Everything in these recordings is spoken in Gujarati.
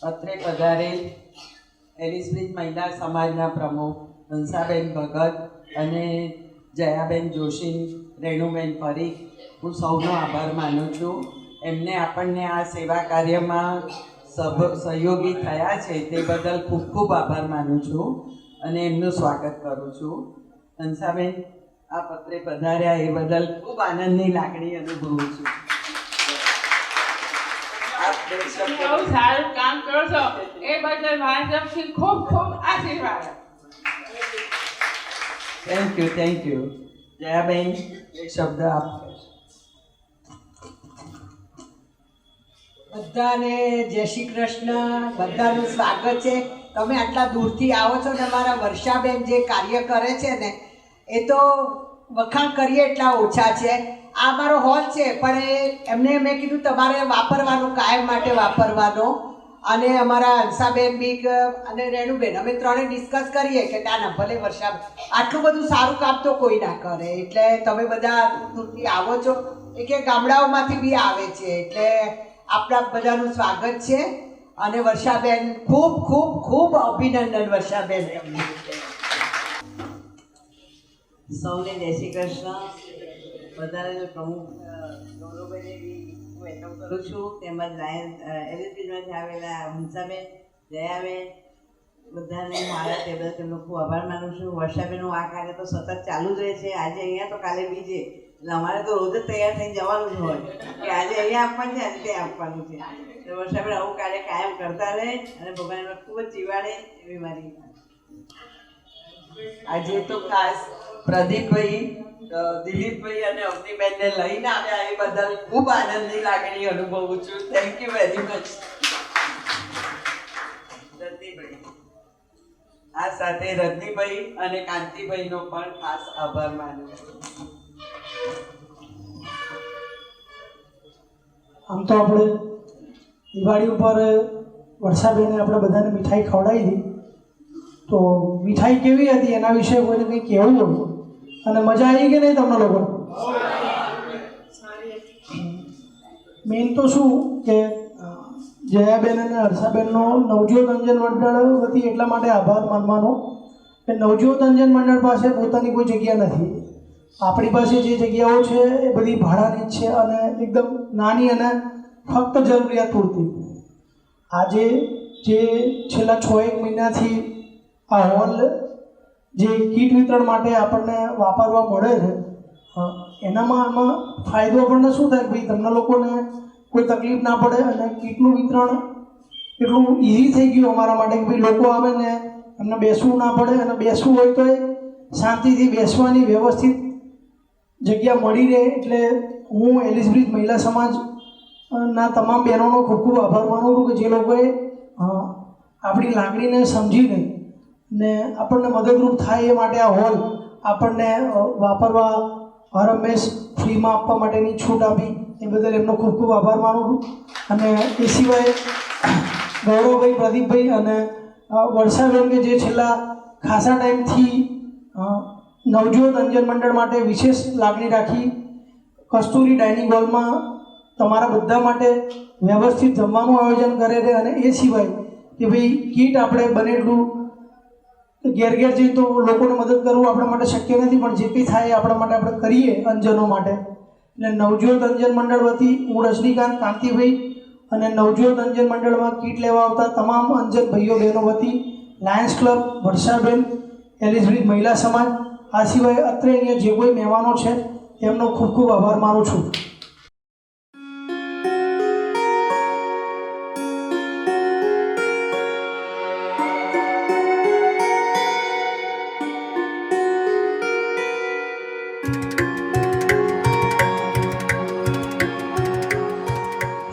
અત્રે પધારેલ એલિસબ્રિજ મહિલા સમાજના પ્રમુખ હંસાબેન ભગત અને જયાબેન જોશી, રેણુબેન પરીખ, હું સૌનો આભાર માનું છું. એમને આપણને આ સેવા કાર્યમાં સહયોગી થયા છે તે બદલ ખૂબ ખૂબ આભાર માનું છું અને એમનું સ્વાગત કરું છું. હંસાબેન, આ પત્રે પધાર્યા એ બદલ ખૂબ આનંદની લાગણી અનુભવું છું. બહુ સારું કામ કરો છો એ બદલ મારા તરફથી ખૂબ ખૂબ આશીર્વાદ. Thank you. જયાબેન, એક શબ્દ આપો. બધાને જય શ્રી કૃષ્ણ. બધાનું સ્વાગત છે. તમે આટલા દૂરથી આવો છો ને અમારા વર્ષાબેન જે કાર્ય કરે છે ને એ તો વખાણ કરીએ એટલા ઓછા છે. આ અમારો હોલ છે પણ એમને મેં કીધું તમારે વાપરવાનો, કાયમ માટે વાપરવાનો. અને અમારા હંસાબેન બી અને રેણુબેન અમે ત્રણેય ડિસ્કસ કરીએ કે ના ભલે વર્ષાબેન આટલું બધું સારું કામ તો કોઈ ના કરે. એટલે તમે બધા દૂરથી આવો છો, એ કે ગામડાઓમાંથી બી આવે છે. એટલે આપણા બધાનું સ્વાગત છે. અને વર્ષાબેન ખૂબ ખૂબ ખૂબ અભિનંદન. વર્ષાબેન સૌને જય શ્રી કૃષ્ણ. વધારે પ્રમુખ ગૌરવભાઈને બી વેલકમ કરું છું, તેમજ એલિસબ્રિજમાંથી આવેલા હંસાબેન, જયાબેન, બધાને મારા ટેબલ તેમનો ખૂબ આભાર માનું છું. વર્ષાબેનનું આ કાર્ય તો સતત ચાલુ જ રહે છે. આજે અહીંયા તો કાલે બીજે, એટલે અમારે તો રોજ જ તૈયાર થઈને જવાનું જ હોય કે આજે અહીંયા આપવાનું છે, આજે ત્યાં આપવાનું છે. તો વર્ષાબેન આવું કાર્ય કાયમ કરતા રહે અને ભગવાન એમને ખૂબ જ જીવાડે એવી મારી. આજે તો ખાસ પ્રદીપભાઈ, દિલીપભાઈ અને અવનીબેનને લઈને આવ્યા એ બદલ ખૂબ આનંદની લાગણી અનુભવું છું. Thank you very much. Rajnibhai, આ સાથે રજનીભાઈ અને કાંતિભાઈનો પણ ખાસ આભાર માનું છું. આમ તો આપણે દિવાળી ઉપર વર્ષાબેને આપણે બધાને મીઠાઈ ખવડાવી હતી. તો મીઠાઈ કેવી હતી એના વિશે કોઈને કંઈ કહેવું હોય અને મજા આવી કે નહીં તમને લોકો? મેઇન તો શું કે જયાબેન અને હર્ષાબેનનો નવજોત અંજન મંડળ વતી એટલા માટે આભાર માનવાનો કે નવજોત અંજન મંડળ પાસે પોતાની કોઈ જગ્યા નથી. આપણી પાસે જે જગ્યાઓ છે એ બધી ભાડાની જ છે અને એકદમ નાની અને ફક્ત જરૂરિયાત પૂરતી. આજે જે છેલ્લા 6-1 મહિનાથી આ હોલ જે કીટ વિતરણ માટે આપણને વાપરવા મળે છે એમાં ફાયદો આપણને શું થાય કે ભાઈ તમને લોકોને કોઈ તકલીફ ના પડે અને કીટનું વિતરણ એટલું ઇઝી થઈ ગયું અમારા માટે કે ભાઈ લોકો આવે ને એમને બેસવું ના પડે અને બેસવું હોય તો એ શાંતિથી બેસવાની વ્યવસ્થિત જગ્યા મળી રહે. એટલે હું એલિસબ્રિજ મહિલા સમાજના તમામ બહેનોનો ખૂબ ખૂબ આભાર માનું છું કે જે લોકોએ આપણી લાગણીને સમજીને ને આપણને મદદરૂપ થાય એ માટે આ હોલ આપણને વાપરવા હર હંમેશ ફ્રીમાં આપવા માટેની છૂટ આપી એ બદલ એમનો ખૂબ ખૂબ આભાર માનું છું. અને એ સિવાય ગૌરવભાઈ, પ્રદીપભાઈ અને વર્ષાબેન કે જે છેલ્લા ખાસા ટાઈમથી નવજોત અંજન મંડળ માટે વિશેષ લાગણી રાખી કસ્તુરી ડાઇનિંગ હોલમાં તમારા બધા માટે વ્યવસ્થિત જમવાનું આયોજન કરે છે. અને એ સિવાય કે ભાઈ કીટ આપણે બને એટલું ઘેર ઘેર જઈ તો લોકોને મદદ કરવું આપણા માટે શક્ય નથી, પણ જે કંઈ થાય આપણા માટે આપણે કરીએ અંજનો માટે. એટલે નવજોત અંજન મંડળ વતી હું રજનીકાંત, કાંતિભાઈ અને નવજોત અંજન મંડળમાં કીટ લેવા આવતા તમામ અંજન ભાઈઓ બહેનો વતી લાયન્સ ક્લબ, વર્ષાબેન, એલિસબ્રિજ મહિલા સમાજ, આ સિવાય અત્રે અહીંયા જે કોઈ મહેમાનો છે તેમનો ખૂબ ખૂબ આભાર માનું છું.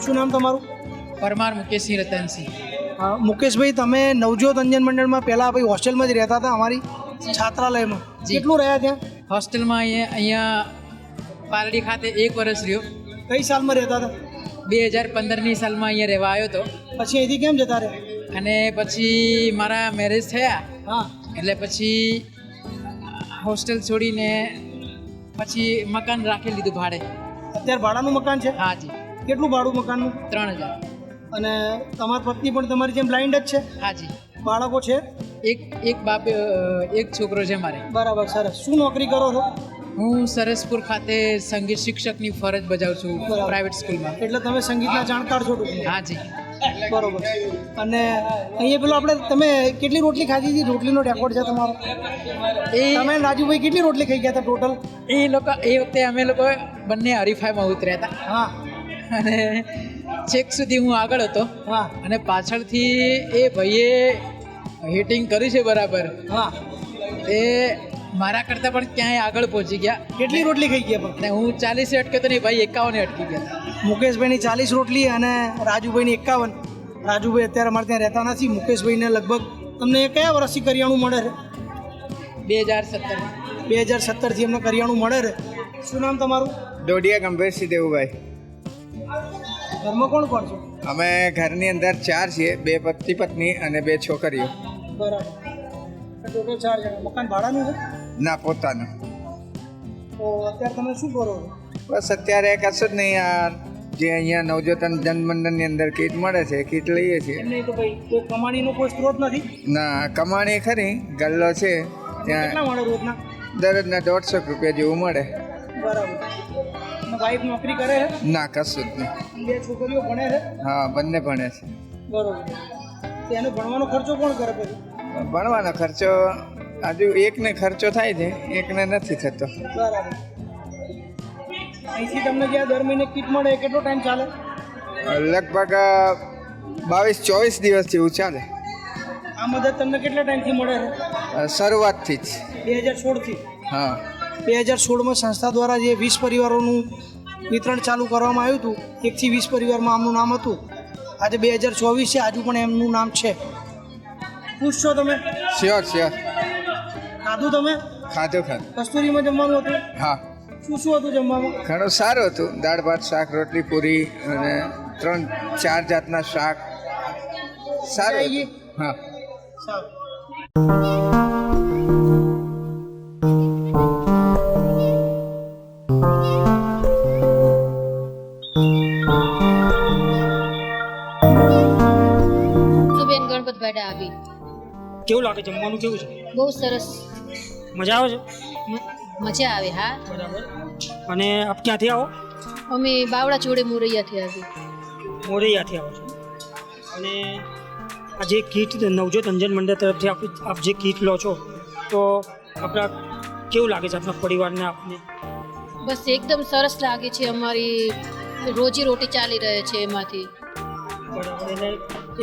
શું નામ તમારું? પરમાર મુકેશસિંહ રતનસિંહ. મુકેશભાઈ, તમે નવજોત અંજન મંડળમાં પહેલાં ભાઈ હોસ્ટેલમાં જ રહેતા હતા અમારી છાત્રાલયમાં. કેટલું રહ્યા ત્યાં? હોસ્ટેલમાં અહીંયા પારડી ખાતે 1 વર્ષ રહ્યો. કઈ સાલમાં રહેતા હતા? 2015ની સાલમાં અહીંયા રહેવા આવ્યો હતો. પછી અહીંથી કેમ જતા રહ્યા? અને પછી મારા મેરેજ થયા. હા, એટલે પછી હોસ્ટેલ છોડીને પછી મકાન રાખી લીધું ભાડે. અત્યારે ભાડાનું મકાન છે? હા જી. કેટલું ભાડું મકાનનું? 3000. અને તમારી પત્ની પણ તમારી જેમ બ્લાઇન્ડ જ છે? હાજી. બાળકો છે? એક બાપ એક છોકરો છે મારે. બરાબર, સરસ. શું નોકરી કરો છો? હું સરસપુર ખાતે સંગીત શિક્ષકની ફરજ બજાવું છું બરાબર. પ્રાઇવેટ સ્કૂલમાં. એટલે તમે સંગીતના જાણકાર છો ટૂંકમાં. હાજી. બરોબર. અને અહીંયા પેલો તમે કેટલી રોટલી ખાધી હતી? રોટલીનો રેકોર્ડ છે તમારો? એ તમે રાજુભાઈ કેટલી રોટલી ખાઈ ગયા હતા ટોટલ? એ વખતે અમે લોકો બંને હરીફાઈમાં ઉતર્યા હતા હા અને છેક સુધી હું આગળ હતો હા અને પાછળથી એ ભાઈએ હિટિંગ કર્યું છે બરાબર. હા. એ મારા કરતાં પણ ક્યાંય આગળ પહોંચી ગયા. કેટલી રોટલી ખાઈ ગયા પણ? ને હું 40 અટક્યો તો ને એ ભાઈ 51 અટકી ગયા હતા. મુકેશભાઈની 40 રોટલી અને રાજુભાઈની 51. રાજુભાઈ અત્યારે અમારે ત્યાં રહેતા નથી. મુકેશભાઈને લગભગ તમને કયા વર્ષથી કરિયાણું મળે છે? 2017. 2017થી અમને કરિયાણું મળે છે. શું નામ તમારું? ડોડિયા ગંભીરસિંહ દેવુભાઈ. ઘરમાં કોણ કોણ છે? અમે ઘરની અંદર 4 છીએ, 2 પતિ પત્ની અને 2 છોકરીઓ. બરાબર. ટોટલ 4 જણા. મકાન ભાડાનું છે? ના, પોતાનું. તો અત્યારે તમે શું કરો છો? બસ અત્યારે કશું જ નહીં. આ જે અહીંયા નવજોતન જનમંડળની અંદર કીટ મળે છે, કીટ લઈએ છીએ. એમ નહીં તો ભાઈ કોઈ કમાણીનો કોઈ સ્ત્રોત નથી? ના, કમાણી ખરી, ગલ્લો છે કેટલા ત્યાં. મળે રોજના? દરરોજના 150 રૂપિયા જેવું મળે. બરાબર. અને વાઈફ નોકરી કરે છે? ના, કશું જ નહીં. 2 છોકરીઓ ભણે છે? હા, બંને ભણે છે. બરોબર. તો એનો ભણવાનો ખર્ચો કોણ કરે પછી? ભણવાનો ખર્ચો હજુ એકને ખર્ચો થાય છે, એકને નથી થતો. બરાબર. અહીંથી તમને જે આ દર મહિને કીટ મળે એ કેટલો ટાઈમ ચાલે? લગભગ 22-24 દિવસ જેવું ચાલે. આ મદદ તમને કેટલા ટાઈમથી મળે છે? શરૂઆતથી જ. 2016થી? હા. 2016માં સંસ્થા દ્વારા જે 20 પરિવારોનું વિતરણ ચાલુ કરવામાં આવ્યું હતું, 1 થી 20 પરિવારમાં આમનું નામ હતું. આજે 2024 છે, હજુ પણ એમનું નામ છે. ખુશ છો તમે? શ્યોર. ખાધું તમે? ખાધું. કસ્તુરીમાં જમવાનું હતું? હા, શું હતું જમવામાં? ઘણું સારું હતું. દાળ ભાત શાક રોટલી પૂરી અને 3-4 જાતના શાક. સારું હતું. હા. સારું. સુબેન ગણપતભાઈ ડાબી. કેવું લાગે? જમવાનું કેવું છે? બહુ સરસ. મજા આવે છે? મજા આવે. હા. બરાબર. અને આપ ક્યાંથી આવો? અમે બાવળા જોડે મોરૈયાથી આવી. મોરૈયાથી આવો છો. અને આ જે કીટ નવજોત અંજન મંડળ તરફથી આપ જે કીટ લો છો, તો આપણા કેવું લાગે છે આપણા પરિવારને? આપને બસ એકદમ સરસ લાગે છે. અમારી રોજી રોટી ચાલી રહે છે એમાંથી. બરાબર. એટલે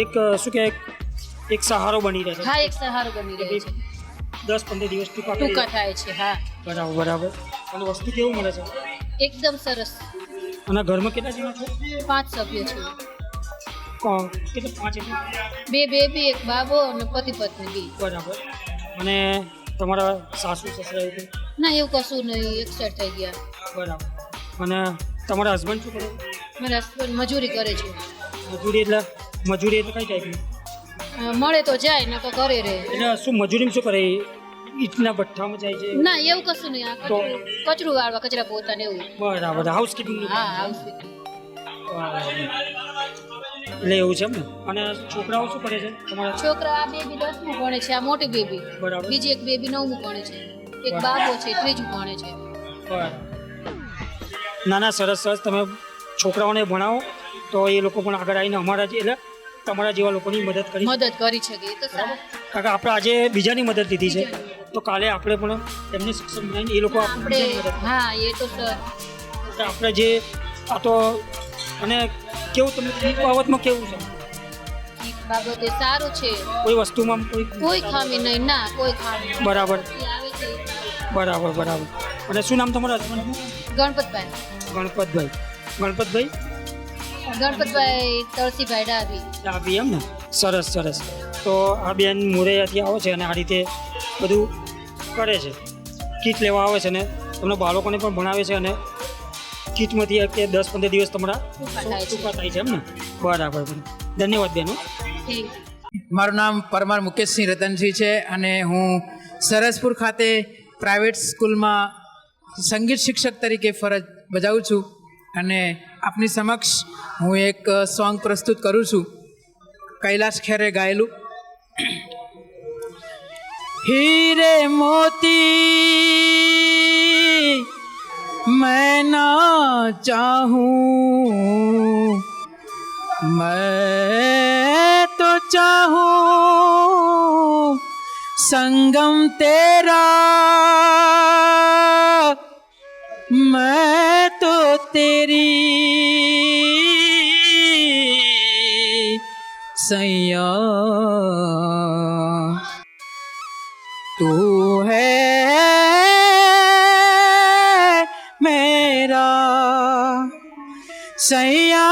એક શું કહેવાય, એક સહારો બની રહે છે. હા, એક સહારો બની રહે છે. 10-15 દિવસ ટૂંકા થાય છે. હા. બરાબર. અને વસ્તુ કેવું મળે છે? એકદમ સરસ. અને ઘરમાં કેટલા જણા છો? 5 સભ્યો છે. કેટલા? 5 એટલે? 2 બેબી, 1 બાબો અને પતિ પત્ની બી. બરાબર. અને તમારા સાસુ સસરા એવું કંઈ? ના, એવું કશું નહીં. એક્સપાયર થઈ ગયા. બરાબર. અને તમારા હસબન્ડ શું કરે? મારા હસબન્ડ મજૂરી કરે છે. મજૂરી એટલે કઈ ટાઈપની? મળે તો જાય, ન તો ઘરે રહે. એટલે શું મજૂરી શું કરે? ઈટના ભઠ્ઠામાં જાય છે? ના, એવું કશું નહીં. આ કચરું વાળવા, કચરા પોતાને એવું. બરાબર. હાઉસકીપિંગ? હા, હાઉસકીપિંગ. એટલે એવું છે એમ ને. અને છોકરાઓ શું કરે છે તમારા? છોકરા આ બેબી 10મું ભણે છે, આ મોટી બેબી. બરાબર. બીજી એક બેબી 9મું ભણે છે, એક બાબો છે 3જું ભણે છે. બરાબર. ના, સરસ. તમે છોકરાઓને ભણાવો તો એ લોકો પણ આગળ આવીને અમારા એટલે તમારા જેવા લોકોની મદદ કરી છે કે એ તો સારું. કારણ કે આપણે આજે બીજાની મદદ લીધી છે, તો કાલે આપણે પણ એમને સક્ષમ બનાવીને એ લોકો આપણે હા, એ તો સર આપણે જે આ તો. અને કેવું તમને કીટ બાબતમાં કેવું છે? કીટ બાબતે સારું છે. કોઈ વસ્તુમાં કોઈ ખામી નહીં. ના, કોઈ ખામી નહીં. બરાબર. એ આવે છે. બરાબર. અને શું નામ તમારા હસબન્ડનું? ગણપતભાઈ તળસીભાઈ ડાબી. એમ ને. સરસ. તો આ બેન મોરૈયાથી આવે છે અને આ રીતે બધું કરે છે. કીટ લેવા આવે છે અને તમને બાળકોને પણ ભણાવે છે અને કીટમાંથી કે 10-15 દિવસ તમારા ટૂંકા થાય છે એમ ને. બરાબર. ધન્યવાદ બેનો. મારું નામ પરમાર મુકેશસિંહ રતનસિંહ છે અને હું સરસપુર ખાતે પ્રાઇવેટ સ્કૂલમાં સંગીત શિક્ષક તરીકે ફરજ બજાવું છું. અને આપની સમક્ષ હું એક સોંગ પ્રસ્તુત કરું છું, કૈલાશ ખેરે ગાયેલું. हीरे मोती मैं ना चाहूं, मैं तो चाहूं संगम तेरा, मैं तो तेरी सैया, तू है मेरा सैया,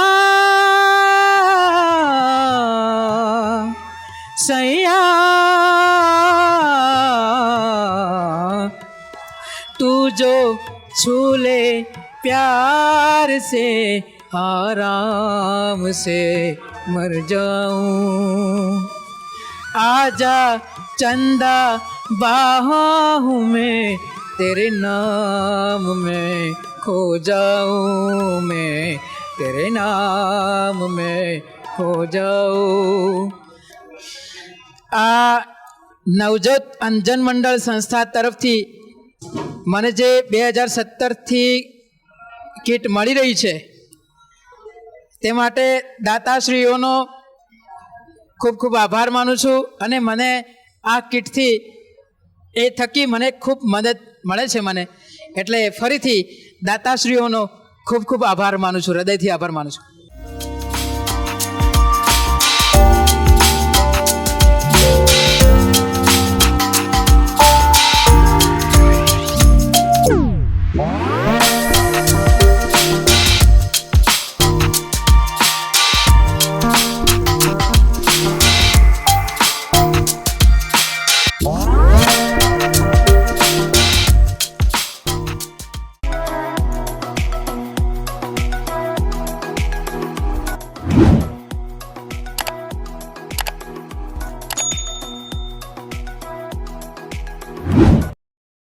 सैया, तू जो छू ले प्यार से आराम से मर जाऊं, आजा चंदा बाहों में तेरे नाम में खो जाऊं, मैं तेरे नाम में खो જાઉં. આ નવજોત અંજન મંડળ સંસ્થા તરફથી મને જે 2017થી કીટ મળી રહી છે તે માટે દાતાશ્રીઓનો ખૂબ ખૂબ આભાર માનું છું. અને મને આ કીટથી એ થકી મને ખૂબ મદદ મળે છે મને, એટલે ફરીથી દાતાશ્રીઓનો ખૂબ ખૂબ આભાર માનું છું, હૃદયથી આભાર માનું છું.